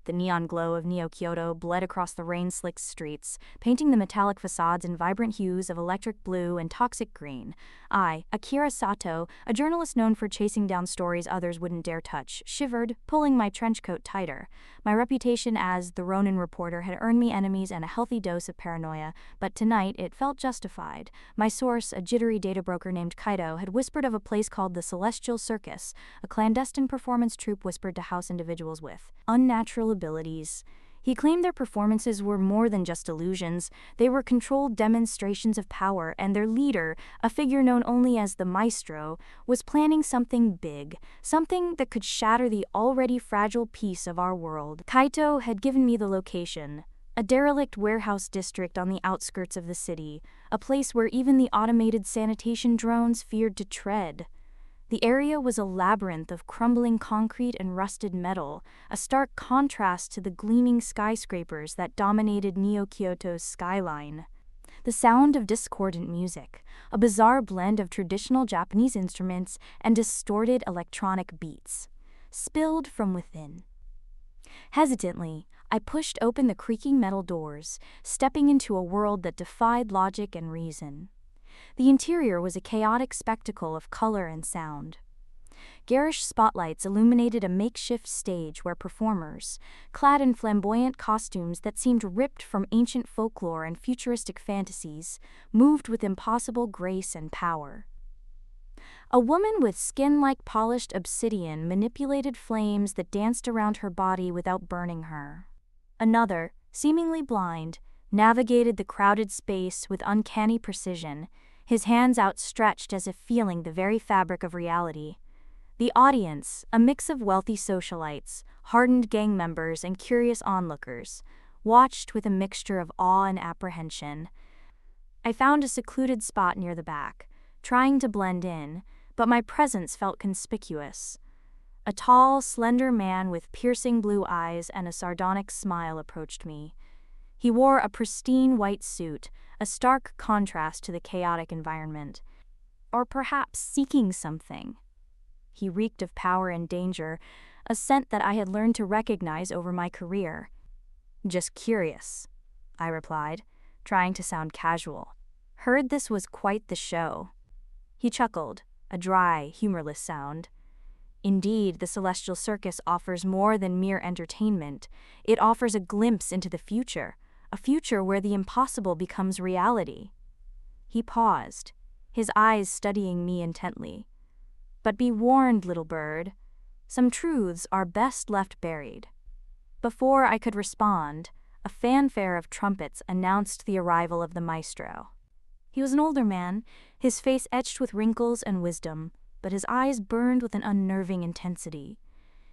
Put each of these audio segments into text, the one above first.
The neon glow of Neo-Kyoto bled across the rain-slicked streets, painting the metallic facades in vibrant hues of electric blue and toxic green. I, Akira Sato, a journalist known for chasing down stories others wouldn't dare touch, shivered, pulling my trench coat tighter. My reputation as the Ronin reporter had earned me enemies and a healthy dose of paranoia, but tonight it felt justified. My source, a jittery data broker named Kaito, had whispered of a place called the Celestial Circus, a clandestine performance troupe whispered to house individuals with unnatural abilities. He claimed their performances were more than just illusions. They were controlled demonstrations of power, and their leader, a figure known only as the Maestro, was planning something big, something that could shatter the already fragile peace of our world. Kaito had given me the location, a derelict warehouse district on the outskirts of the city, a place where even the automated sanitation drones feared to tread. The area was a labyrinth of crumbling concrete and rusted metal, a stark contrast to the gleaming skyscrapers that dominated Neo-Kyoto's skyline. The sound of discordant music, a bizarre blend of traditional Japanese instruments and distorted electronic beats, spilled from within. Hesitantly, I pushed open the creaking metal doors, stepping into a world that defied logic and reason. The interior was a chaotic spectacle of color and sound. Garish spotlights illuminated a makeshift stage where performers, clad in flamboyant costumes that seemed ripped from ancient folklore and futuristic fantasies, moved with impossible grace and power. A woman with skin like polished obsidian manipulated flames that danced around her body without burning her. Another, seemingly blind, navigated the crowded space with uncanny precision, his hands outstretched as if feeling the very fabric of reality. The audience, a mix of wealthy socialites, hardened gang members, and curious onlookers, watched with a mixture of awe and apprehension. I found a secluded spot near the back, trying to blend in, but my presence felt conspicuous. A tall, slender man with piercing blue eyes and a sardonic smile approached me. He wore a pristine white suit, a stark contrast to the chaotic environment. Or perhaps seeking something. He reeked of power and danger, a scent that I had learned to recognize over my career. "Just curious," I replied, trying to sound casual. "Heard this was quite the show." He chuckled, a dry, humorless sound. "Indeed, the Celestial Circus offers more than mere entertainment. It offers a glimpse into the future, a future where the impossible becomes reality." He paused, his eyes studying me intently. "But be warned, little bird. Some truths are best left buried." Before I could respond, a fanfare of trumpets announced the arrival of the maestro. He was an older man, his face etched with wrinkles and wisdom, but his eyes burned with an unnerving intensity.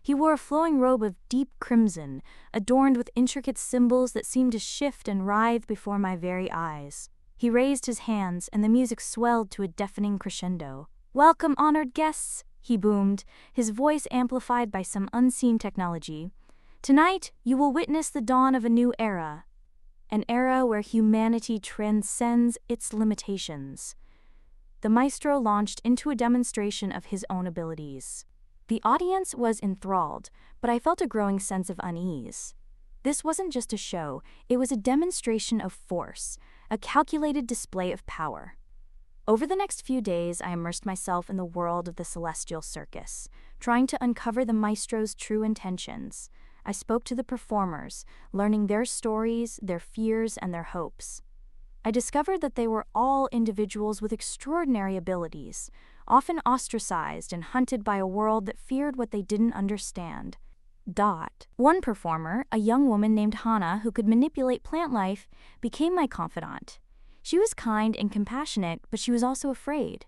He wore a flowing robe of deep crimson, adorned with intricate symbols that seemed to shift and writhe before my very eyes. He raised his hands, and the music swelled to a deafening crescendo. "Welcome, honored guests," he boomed, his voice amplified by some unseen technology. "Tonight, you will witness the dawn of a new era. An era where humanity transcends its limitations." The maestro launched into a demonstration of his own abilities. The audience was enthralled, but I felt a growing sense of unease. This wasn't just a show, it was a demonstration of force, a calculated display of power. Over the next few days, I immersed myself in the world of the Celestial Circus, trying to uncover the maestro's true intentions. I spoke to the performers, learning their stories, their fears, and their hopes. I discovered that they were all individuals with extraordinary abilities, often ostracized and hunted by a world that feared what they didn't understand. One performer, a young woman named Hana who could manipulate plant life, became my confidant. She was kind and compassionate, but she was also afraid.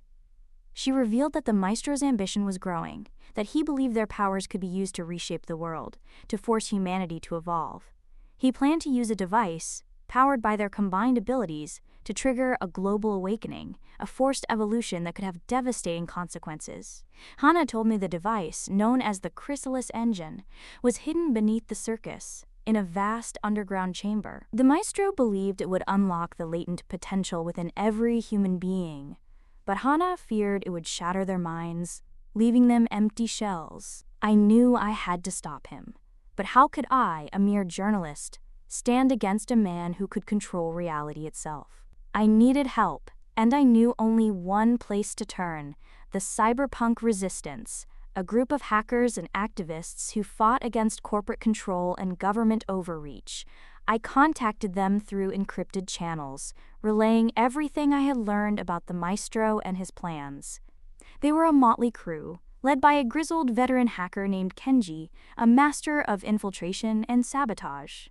She revealed that the maestro's ambition was growing, that he believed their powers could be used to reshape the world, to force humanity to evolve. He planned to use a device, powered by their combined abilities, to trigger a global awakening, a forced evolution that could have devastating consequences. Hana told me the device, known as the Chrysalis Engine, was hidden beneath the circus, in a vast underground chamber. The maestro believed it would unlock the latent potential within every human being, but Hana feared it would shatter their minds, leaving them empty shells. I knew I had to stop him. But how could I, a mere journalist, stand against a man who could control reality itself? I needed help, and I knew only one place to turn: the cyberpunk resistance, a group of hackers and activists who fought against corporate control and government overreach. I contacted them through encrypted channels, relaying everything I had learned about the Maestro and his plans. They were a motley crew, led by a grizzled veteran hacker named Kenji, a master of infiltration and sabotage.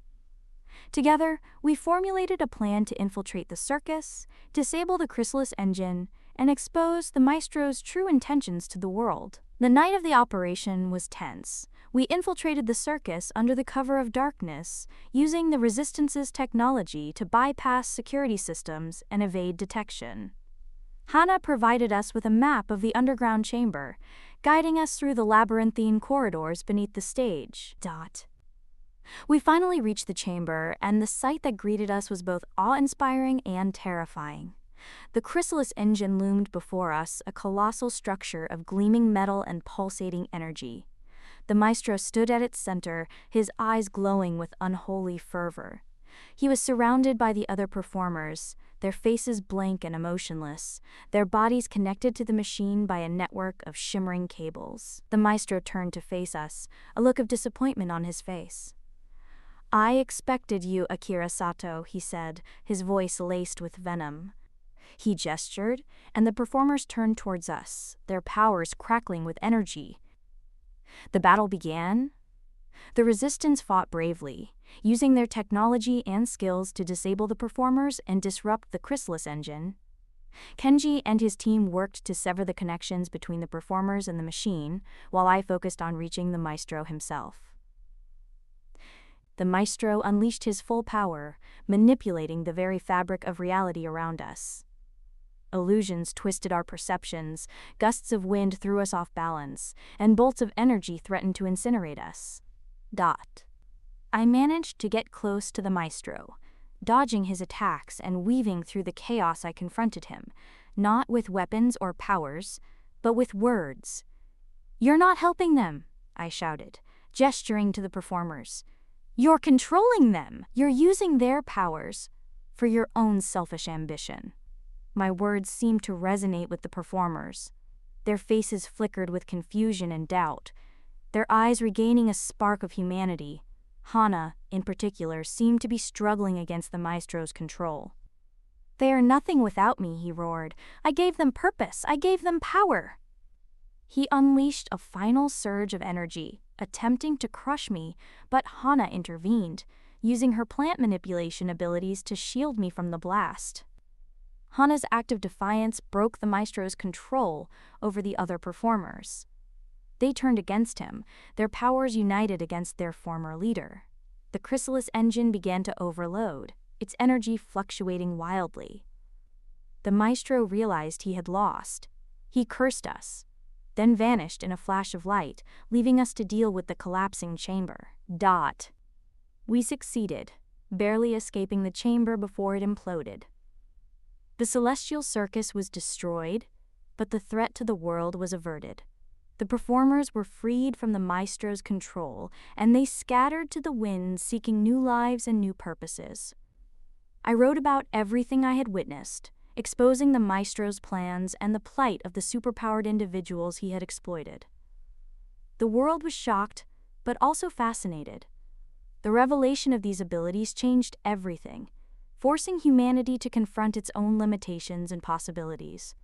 Together, we formulated a plan to infiltrate the circus, disable the chrysalis engine, and expose the Maestro's true intentions to the world. The night of the operation was tense. We infiltrated the circus under the cover of darkness, using the Resistance's technology to bypass security systems and evade detection. Hana provided us with a map of the underground chamber, guiding us through the labyrinthine corridors beneath the stage. We finally reached the chamber, and the sight that greeted us was both awe-inspiring and terrifying. The chrysalis engine loomed before us, a colossal structure of gleaming metal and pulsating energy. The Maestro stood at its center, his eyes glowing with unholy fervor. He was surrounded by the other performers, their faces blank and emotionless, their bodies connected to the machine by a network of shimmering cables. The Maestro turned to face us, a look of disappointment on his face. "I expected you, Akira Sato," he said, his voice laced with venom. He gestured, and the performers turned towards us, their powers crackling with energy. The battle began. The Resistance fought bravely, using their technology and skills to disable the performers and disrupt the chrysalis engine. Kenji and his team worked to sever the connections between the performers and the machine, while I focused on reaching the Maestro himself. The Maestro unleashed his full power, manipulating the very fabric of reality around us. Illusions twisted our perceptions, gusts of wind threw us off balance, and bolts of energy threatened to incinerate us. I managed to get close to the Maestro, dodging his attacks and weaving through the chaos. I confronted him, not with weapons or powers, but with words. "You're not helping them," I shouted, gesturing to the performers. "You're controlling them. You're using their powers for your own selfish ambition." My words seemed to resonate with the performers. Their faces flickered with confusion and doubt, their eyes regaining a spark of humanity. Hana, in particular, seemed to be struggling against the Maestro's control. "They are nothing without me," he roared. "I gave them purpose. I gave them power." He unleashed a final surge of energy, attempting to crush me, but Hana intervened, using her plant manipulation abilities to shield me from the blast. Hana's act of defiance broke the Maestro's control over the other performers. They turned against him, their powers united against their former leader. The chrysalis engine began to overload, its energy fluctuating wildly. The Maestro realized he had lost. He cursed us, then vanished in a flash of light, leaving us to deal with the collapsing chamber. We succeeded, barely escaping the chamber before it imploded. The celestial circus was destroyed, but the threat to the world was averted. The performers were freed from the Maestro's control, and they scattered to the winds, seeking new lives and new purposes. I wrote about everything I had witnessed, exposing the Maestro's plans and the plight of the superpowered individuals he had exploited. The world was shocked, but also fascinated. The revelation of these abilities changed everything, forcing humanity to confront its own limitations and possibilities.